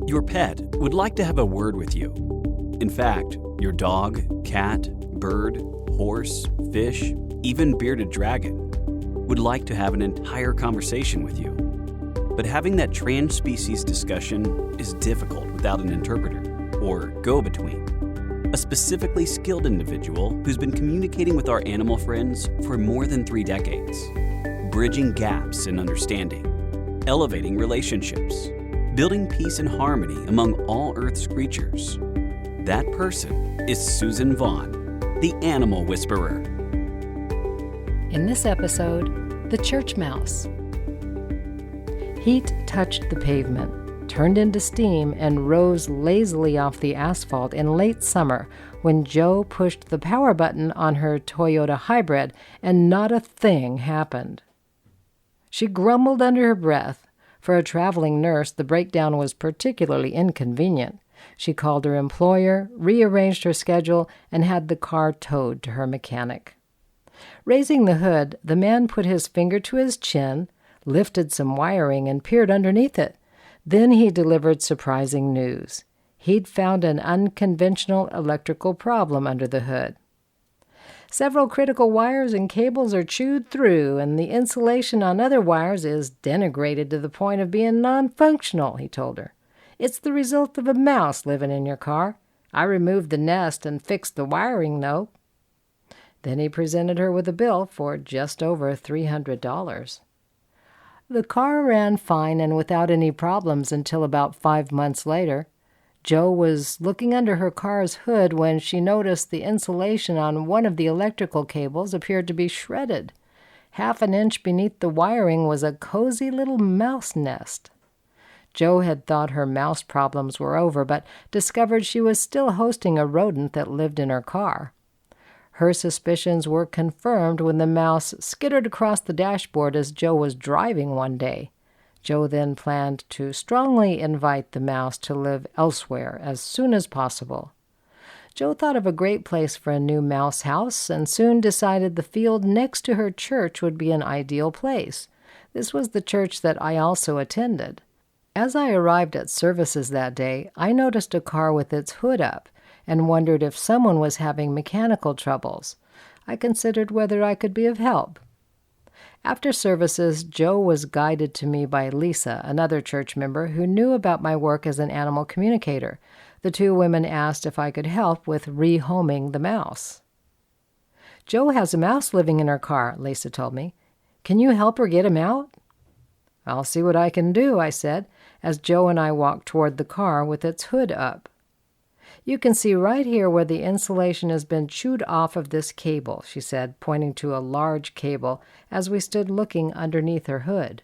Your pet would like to have a word with you. In fact, your dog, cat, bird, horse, fish, even bearded dragon would like to have an entire conversation with you. But having that trans-species discussion is difficult without an interpreter, or go-between, a specifically skilled individual who's been communicating with our animal friends for more than 3 decades, bridging gaps in understanding, elevating relationships, building peace and harmony among all Earth's creatures. That person is Suzan Vaughn, the Animal Whisperer. In this episode, the church mouse. Heat touched the pavement, turned into steam, and rose lazily off the asphalt in late summer when Jo pushed the power button on her Toyota hybrid and not a thing happened. She grumbled under her breath. For a traveling nurse, the breakdown was particularly inconvenient. She called her employer, rearranged her schedule, and had the car towed to her mechanic. Raising the hood, the man put his finger to his chin, lifted some wiring, and peered underneath it. Then he delivered surprising news. He'd found an unconventional electrical problem under the hood. Several critical wires and cables are chewed through, and the insulation on other wires is denigrated to the point of being non-functional, he told her. It's the result of a mouse living in your car. I removed the nest and fixed the wiring, though. Then he presented her with a bill for just over $300. The car ran fine and without any problems until about 5 months later. Jo was looking under her car's hood when she noticed the insulation on one of the electrical cables appeared to be shredded. Half an inch beneath the wiring was a cozy little mouse nest. Jo had thought her mouse problems were over, but discovered she was still hosting a rodent that lived in her car. Her suspicions were confirmed when the mouse skittered across the dashboard as Jo was driving one day. Jo then planned to strongly invite the mouse to live elsewhere as soon as possible. Jo thought of a great place for a new mouse house and soon decided the field next to her church would be an ideal place. This was the church that I also attended. As I arrived at services that day, I noticed a car with its hood up and wondered if someone was having mechanical troubles. I considered whether I could be of help. After services, Jo was guided to me by Lisa, another church member who knew about my work as an animal communicator. The two women asked if I could help with rehoming the mouse. Jo has a mouse living in her car, Lisa told me. Can you help her get him out? I'll see what I can do, I said, as Jo and I walked toward the car with its hood up. You can see right here where the insulation has been chewed off of this cable, she said, pointing to a large cable as we stood looking underneath her hood.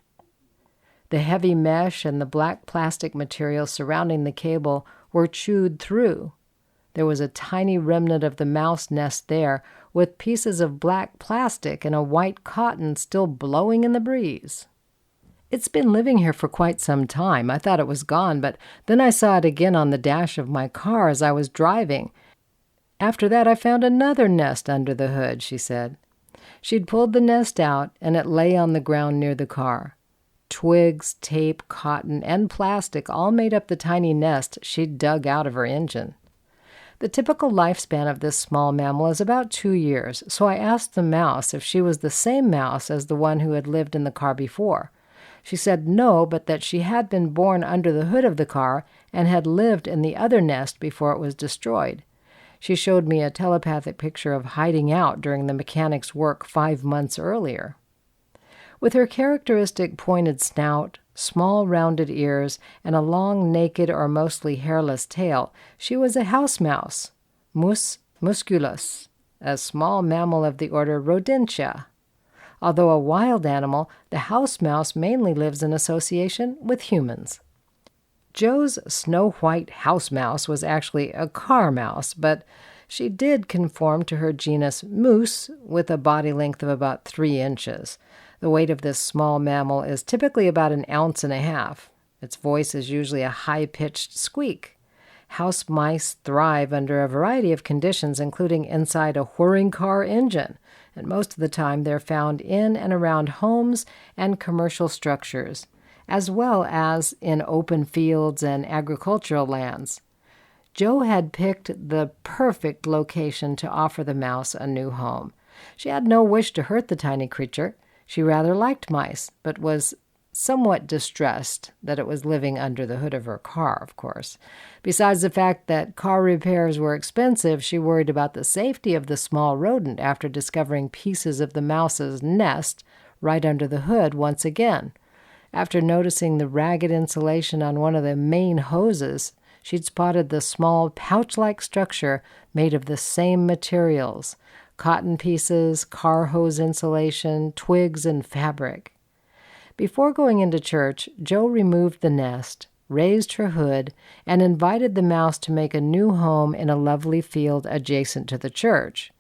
The heavy mesh and the black plastic material surrounding the cable were chewed through. There was a tiny remnant of the mouse nest there, with pieces of black plastic and a white cotton still blowing in the breeze. It's been living here for quite some time. I thought it was gone, but then I saw it again on the dash of my car as I was driving. After that, I found another nest under the hood, she said. She'd pulled the nest out, and it lay on the ground near the car. Twigs, tape, cotton, and plastic all made up the tiny nest she'd dug out of her engine. The typical lifespan of this small mammal is about 2 years, so I asked the mouse if she was the same mouse as the one who had lived in the car before. She said no, but that she had been born under the hood of the car and had lived in the other nest before it was destroyed. She showed me a telepathic picture of hiding out during the mechanic's work 5 months earlier. With her characteristic pointed snout, small rounded ears, and a long naked or mostly hairless tail, she was a house mouse, Mus musculus, a small mammal of the order Rodentia. Although a wild animal, the house mouse mainly lives in association with humans. Jo's snow-white house mouse was actually a car mouse, but she did conform to her genus Moose with a body length of about 3 inches. The weight of this small mammal is typically about 1.5 ounces. Its voice is usually a high-pitched squeak. House mice thrive under a variety of conditions, including inside a whirring car engine, and most of the time they're found in and around homes and commercial structures. as well as in open fields and agricultural lands. Jo had picked the perfect location to offer the mouse a new home. She had no wish to hurt the tiny creature. She rather liked mice, but was somewhat distressed that it was living under the hood of her car, of course. Besides the fact that car repairs were expensive, she worried about the safety of the small rodent after discovering pieces of the mouse's nest right under the hood once again. After noticing the ragged insulation on one of the main hoses, she'd spotted the small pouch-like structure made of the same materials: cotton pieces, car hose insulation, twigs, and fabric. Before going into church, Jo removed the nest, raised her hood, and invited the mouse to make a new home in a lovely field adjacent to the church.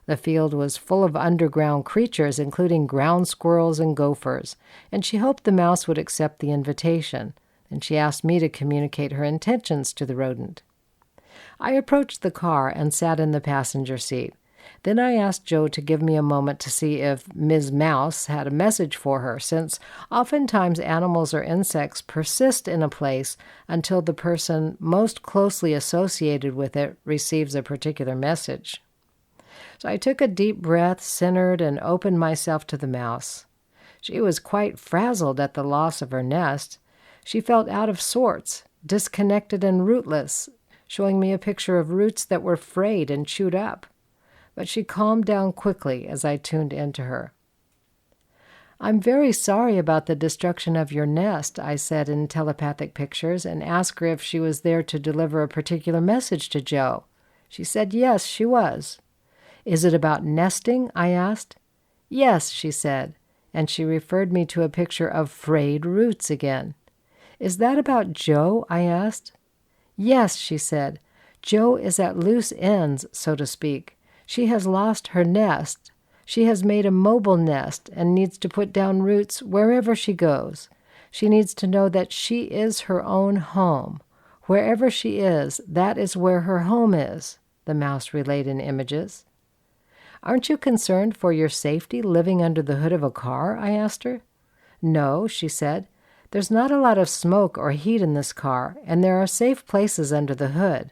The field was full of underground creatures, including ground squirrels and gophers, and she hoped the mouse would accept the invitation, and she asked me to communicate her intentions to the rodent. I approached the car and sat in the passenger seat. Then I asked Jo to give me a moment to see if Ms. Mouse had a message for her, since oftentimes animals or insects persist in a place until the person most closely associated with it receives a particular message. So I took a deep breath, centered, and opened myself to the mouse. She was quite frazzled at the loss of her nest. She felt out of sorts, disconnected and rootless, showing me a picture of roots that were frayed and chewed up. But she calmed down quickly as I tuned into her. "I'm very sorry about the destruction of your nest," I said in telepathic pictures, and asked her if she was there to deliver a particular message to Jo. She said yes, she was. "Is it about nesting?" I asked. "Yes," she said, and she referred me to a picture of frayed roots again. "Is that about Jo?" I asked. "Yes," she said. "Jo is at loose ends, so to speak. She has lost her nest. She has made a mobile nest and needs to put down roots wherever she goes. She needs to know that she is her own home. Wherever she is, that is where her home is," the mouse relayed in images. "Aren't you concerned for your safety living under the hood of a car?" I asked her. "No," she said. "There's not a lot of smoke or heat in this car, and there are safe places under the hood.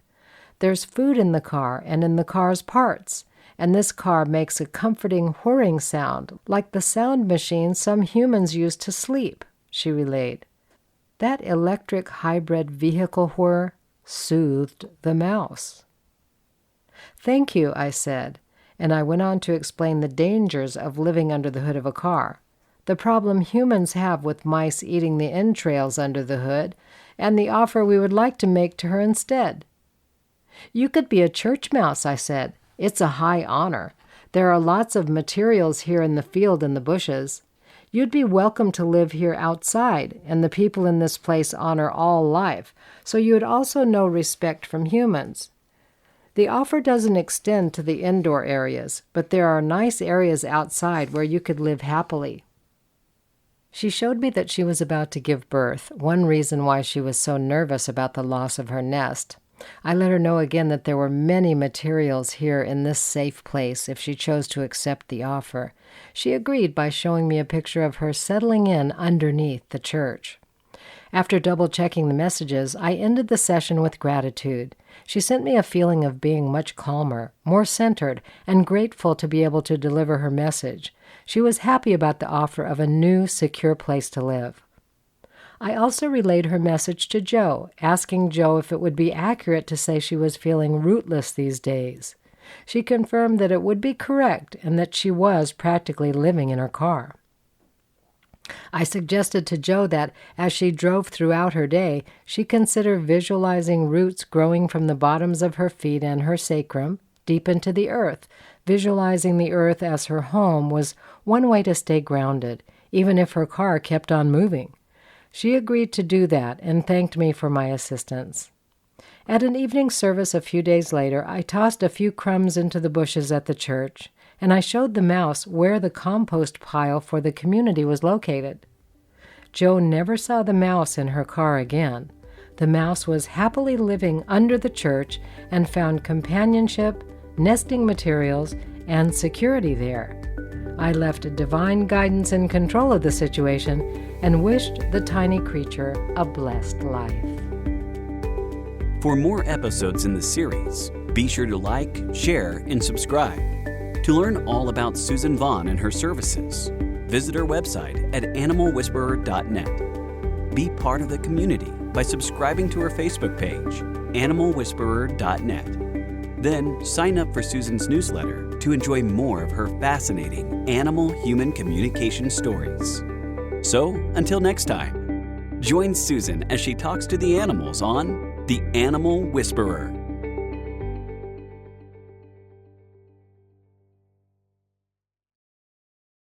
There's food in the car and in the car's parts, and this car makes a comforting whirring sound, like the sound machine some humans use to sleep," she relayed. That electric hybrid vehicle whir soothed the mouse. "Thank you," I said, and I went on to explain the dangers of living under the hood of a car, the problem humans have with mice eating the entrails under the hood, and the offer we would like to make to her instead. "You could be a church mouse," I said. "It's a high honor. There are lots of materials here in the field and the bushes. You'd be welcome to live here outside, and the people in this place honor all life, so you would also know respect from humans. The offer doesn't extend to the indoor areas, but there are nice areas outside where you could live happily." She showed me that she was about to give birth, one reason why she was so nervous about the loss of her nest. I let her know again that there were many materials here in this safe place if she chose to accept the offer. She agreed by showing me a picture of her settling in underneath the church. After double-checking the messages, I ended the session with gratitude. She sent me a feeling of being much calmer, more centered, and grateful to be able to deliver her message. She was happy about the offer of a new, secure place to live. I also relayed her message to Jo, asking Jo if it would be accurate to say she was feeling rootless these days. She confirmed that it would be correct and that she was practically living in her car. I suggested to Jo that, as she drove throughout her day, she consider visualizing roots growing from the bottoms of her feet and her sacrum deep into the earth. Visualizing the earth as her home was one way to stay grounded, even if her car kept on moving. She agreed to do that and thanked me for my assistance. At an evening service a few days later, I tossed a few crumbs into the bushes at the church, and I showed the mouse where the compost pile for the community was located. Jo never saw the mouse in her car again. The mouse was happily living under the church and found companionship, nesting materials, and security there. I left divine guidance and control of the situation and wished the tiny creature a blessed life. For more episodes in the series, be sure to like, share, and subscribe. To learn all about Suzan Vaughn and her services, visit her website at animalwhisperer.net. Be part of the community by subscribing to her Facebook page, animalwhisperer.net. Then sign up for Suzan's newsletter to enjoy more of her fascinating animal-human communication stories. So, until next time, join Suzan as she talks to the animals on The Animal Whisperer.